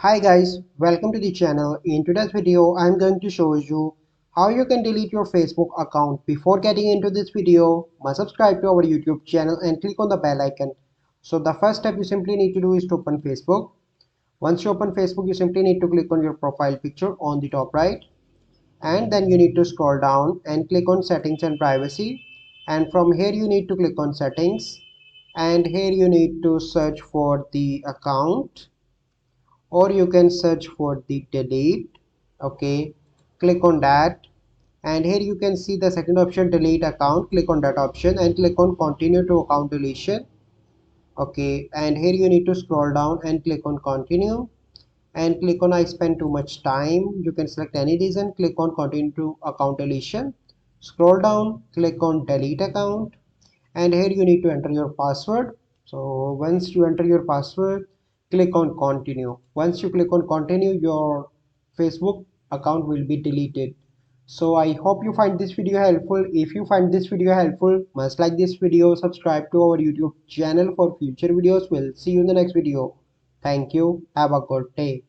Hi guys, welcome to the channel. In today's video, I'm going to show you how you can delete your Facebook account. Before getting into this video, must subscribe to our YouTube channel and click on the bell icon. So the first step you simply need to do is to open Facebook. Once you open Facebook, you simply need to click on your profile picture on the top right. And then you need to scroll down and click on settings and privacy. And from here you need to click on settings. And here you need to search for the account, or you can search for the delete. Okay, click on that, and here you can see the second option, delete account. Click on that option and click on continue to account deletion. Okay, and here you need to scroll down and click on continue and click on I spend too much time. You can select any reason, click on continue to account deletion. Scroll down, click on delete account, and here you need to enter your password. So once you enter your password, click on continue. Once you click on continue, your Facebook account will be deleted. So I hope you find this video helpful. If you find this video helpful, must like this video, subscribe to our YouTube channel for future videos. We'll see you in the next video. Thank you, have a good day.